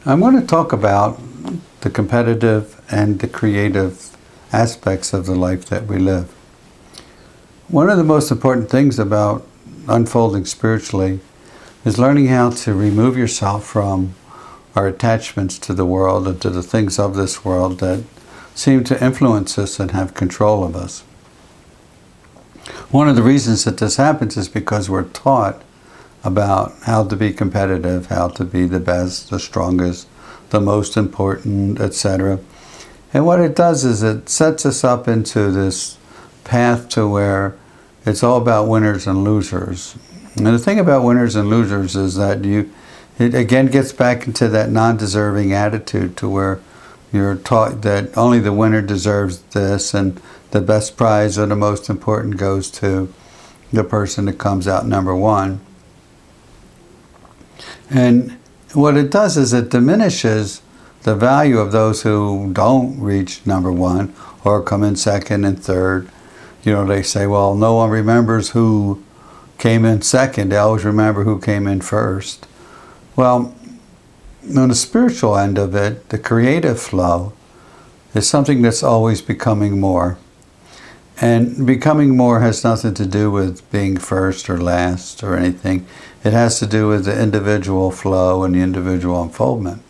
I'm going to talk about the competitive and the creative aspects of the life that we live. One of the most important things about unfolding spiritually is learning how to remove yourself from our attachments to the world and to the things of this world that seem to influence us and have control of us. One of the reasons that this happens is because we're taught about how to be competitive, how to be the best, the strongest, the most important, etc. And what it does is it sets us up into this path to where it's all about winners and losers. And the thing about winners and losers is that it again gets back into that non-deserving attitude to where you're taught that only the winner deserves this and the best prize or the most important goes to the person that comes out number one. And what it does is it diminishes the value of those who don't reach number one or come in second and third. You know, they say, well, no one remembers who came in second. They always remember who came in first. Well, on the spiritual end of it, the creative flow is something that's always becoming more. And becoming more has nothing to do with being first or last or anything. It has to do with the individual flow and the individual unfoldment.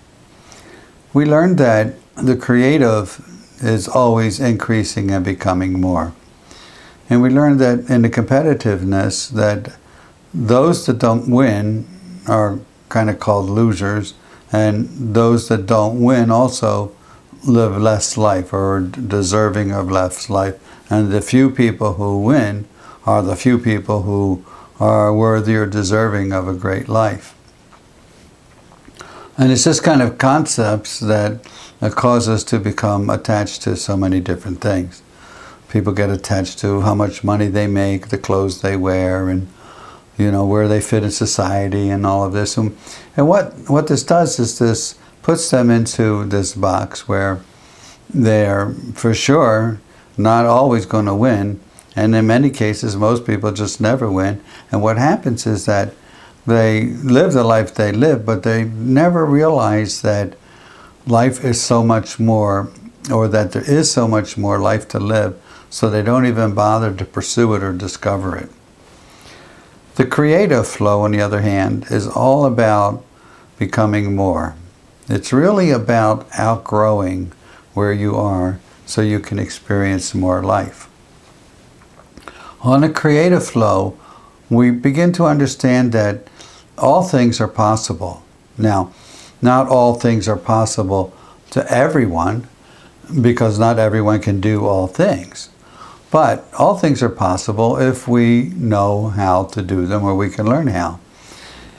We learned that the creative is always increasing and becoming more. And we learned that in the competitiveness that those that don't win are kind of called losers, and those that don't win also live less life or are deserving of less life. And the few people who win are the few people who are worthy or deserving of a great life. And it's this kind of concepts that cause us to become attached to so many different things. People get attached to how much money they make, the clothes they wear, and where they fit in society and all of this. And what this does is this puts them into this box where they're for sure not always going to win, and in many cases most people just never win. And what happens is that they live the life they live, but they never realize that life is so much more, or that there is so much more life to live, so they don't even bother to pursue it or discover it. The creative flow, on the other hand, is all about becoming more. It's really about outgrowing where you are so you can experience more life. On a creative flow, we begin to understand that all things are possible. Now, not all things are possible to everyone, because not everyone can do all things. But all things are possible if we know how to do them, or we can learn how.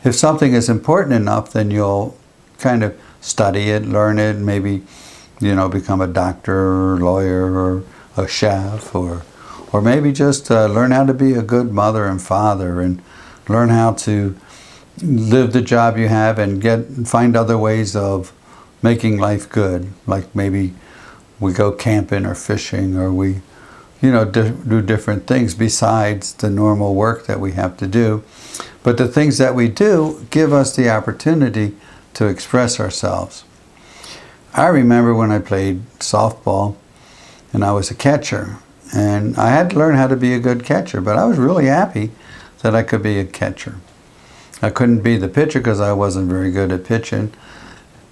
If something is important enough, then you'll kind of study it, learn it, maybe become a doctor or lawyer or a chef, or maybe just learn how to be a good mother and father, and learn how to live the job you have and find other ways of making life good. Like maybe we go camping or fishing, or we do different things besides the normal work that we have to do. But the things that we do give us the opportunity to express ourselves. I remember when I played softball and I was a catcher, and I had to learn how to be a good catcher, but I was really happy that I could be a catcher. I couldn't be the pitcher because I wasn't very good at pitching.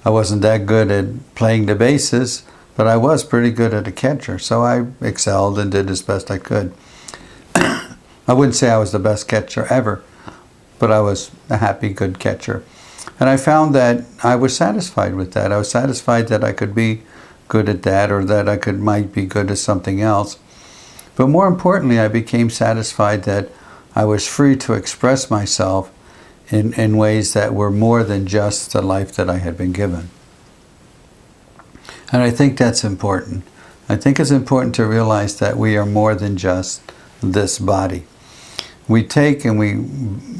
I wasn't that good at playing the bases, but I was pretty good at a catcher, so I excelled and did as best I could. I wouldn't say I was the best catcher ever, but I was a happy, good catcher. And I found that I was satisfied with that. I was satisfied that I could be good at that, or that I might be good at something else. But more importantly, I became satisfied that I was free to express myself in ways that were more than just the life that I had been given. And I think that's important. I think it's important to realize that we are more than just this body. We take and we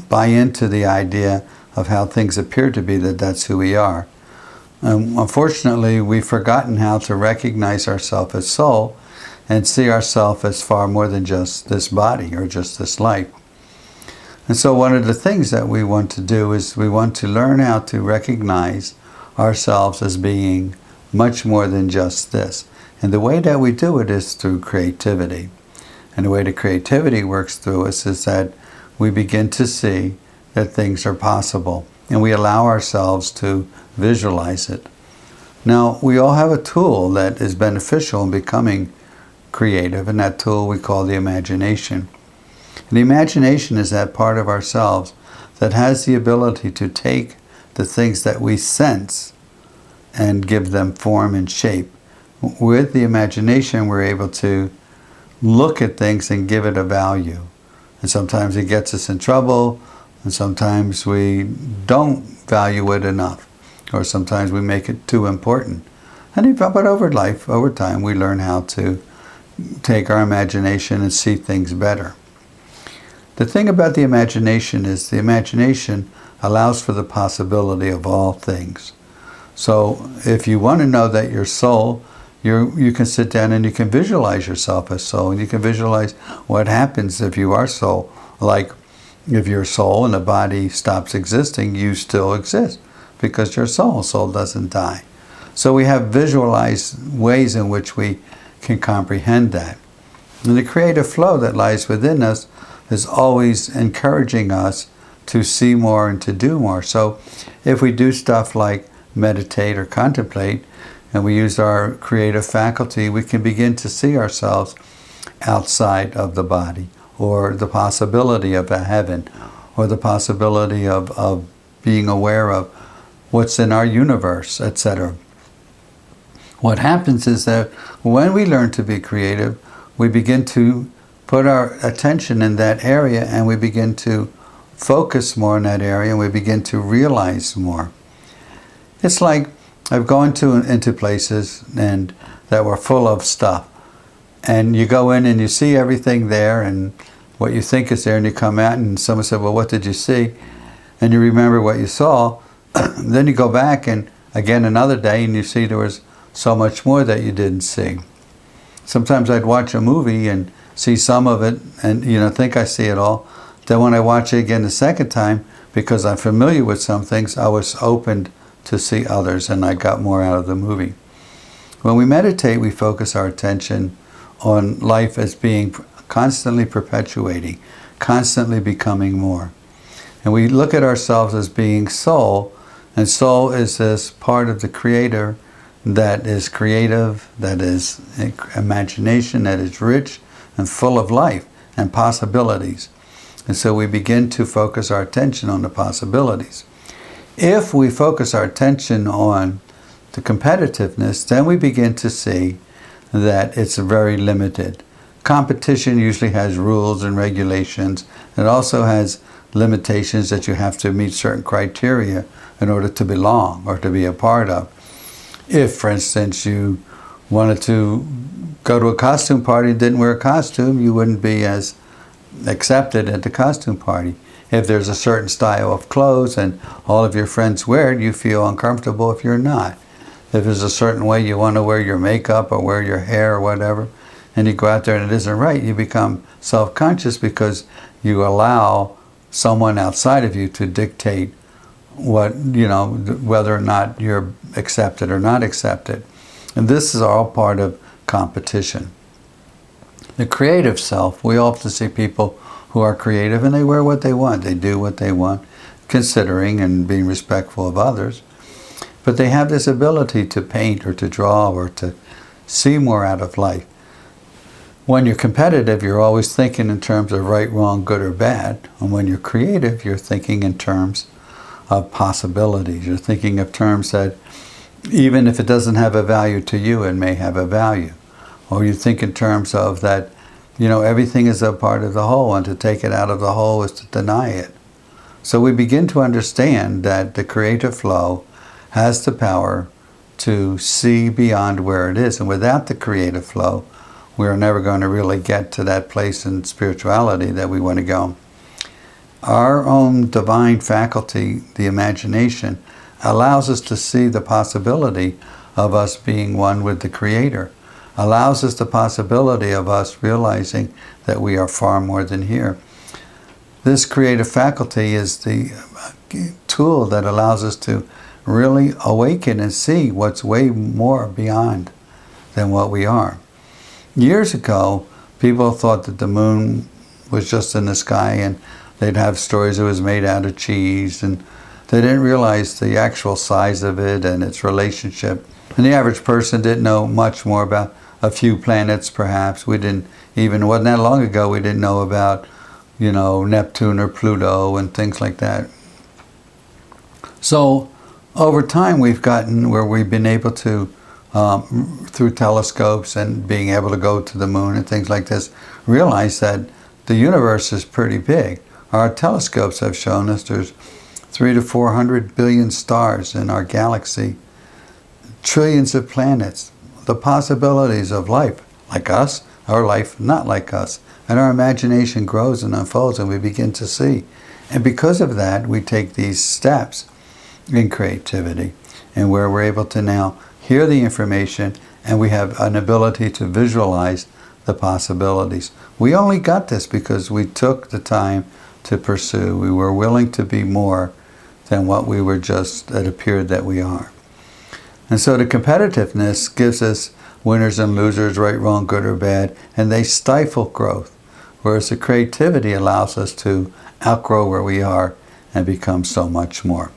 buy into the idea of how things appear to be, that that's who we are. Unfortunately, we've forgotten how to recognize ourselves as soul and see ourselves as far more than just this body or just this life. And so one of the things that we want to do is we want to learn how to recognize ourselves as being much more than just this. And the way that we do it is through creativity. And the way the creativity works through us is that we begin to see that things are possible, and we allow ourselves to visualize it. Now, we all have a tool that is beneficial in becoming creative, and that tool we call the imagination. And the imagination is that part of ourselves that has the ability to take the things that we sense and give them form and shape. With the imagination, we're able to look at things and give it a value. And sometimes it gets us in trouble, and sometimes we don't value it enough, or sometimes we make it too important. But over time, we learn how to take our imagination and see things better. The thing about the imagination is the imagination allows for the possibility of all things. So if you want to know that your soul, you can sit down and you can visualize yourself as soul, and you can visualize what happens if you are soul. Like if your soul and the body stops existing, you still exist because you're soul. Soul doesn't die. So we have visualized ways in which we can comprehend that. And the creative flow that lies within us is always encouraging us to see more and to do more. So if we do stuff like meditate or contemplate, and we use our creative faculty, we can begin to see ourselves outside of the body, or the possibility of a heaven, or the possibility of being aware of what's in our universe, etc. What happens is that when we learn to be creative, we begin to put our attention in that area, and we begin to focus more in that area, and we begin to realize more. It's like I've gone into places and that were full of stuff, and you go in and you see everything there and what you think is there, and you come out and someone said, well, what did you see? And you remember what you saw. Then you go back and again another day and you see there was so much more that you didn't see. Sometimes I'd watch a movie and see some of it and think I see it all. Then when I watch it again the second time, because I'm familiar with some things, I was opened to see others, and I got more out of the movie. When we meditate, we focus our attention on life as being constantly perpetuating, constantly becoming more. And we look at ourselves as being soul, and soul is this part of the Creator that is creative, that is imagination, that is rich and full of life and possibilities. And so we begin to focus our attention on the possibilities. If we focus our attention on the competitiveness, then we begin to see that it's very limited. Competition usually has rules and regulations. It also has limitations that you have to meet certain criteria in order to belong or to be a part of. If, for instance, you wanted to go to a costume party and didn't wear a costume, you wouldn't be as accepted at the costume party. If there's a certain style of clothes and all of your friends wear it, you feel uncomfortable if you're not. If there's a certain way you want to wear your makeup or wear your hair or whatever, and you go out there and it isn't right, you become self-conscious because you allow someone outside of you to dictate whether or not you're accepted or not accepted. And this is all part of competition. The creative self, we often see people who are creative and they wear what they want, they do what they want, considering and being respectful of others. But they have this ability to paint or to draw or to see more out of life. When you're competitive, you're always thinking in terms of right, wrong, good or bad. And when you're creative, you're thinking in terms of possibilities. You're thinking of terms that even if it doesn't have a value to you, it may have a value. Or you think in terms of that, everything is a part of the whole, and to take it out of the whole is to deny it. So we begin to understand that the creative flow has the power to see beyond where it is. And without the creative flow, we are never going to really get to that place in spirituality that we want to go. Our own divine faculty, the imagination, allows us to see the possibility of us being one with the Creator, allows us the possibility of us realizing that we are far more than here. This creative faculty is the tool that allows us to really awaken and see what's way more beyond than what we are. Years ago, people thought that the moon was just in the sky, and they'd have stories it was made out of cheese, and they didn't realize the actual size of it and its relationship. And the average person didn't know much more about a few planets, perhaps. We didn't even, it wasn't that long ago, we didn't know about, Neptune or Pluto and things like that. So over time, we've gotten where we've been able to, through telescopes and being able to go to the moon and things like this, realize that the universe is pretty big. Our telescopes have shown us there's 300 to 400 billion stars in our galaxy, trillions of planets, the possibilities of life like us, or life not like us. And our imagination grows and unfolds, and we begin to see. And because of that, we take these steps in creativity, and where we're able to now hear the information, and we have an ability to visualize the possibilities. We only got this because we took the time to pursue. We were willing to be more than what we were just, it appeared that we are. And so the competitiveness gives us winners and losers, right, wrong, good or bad, and they stifle growth. Whereas the creativity allows us to outgrow where we are and become so much more.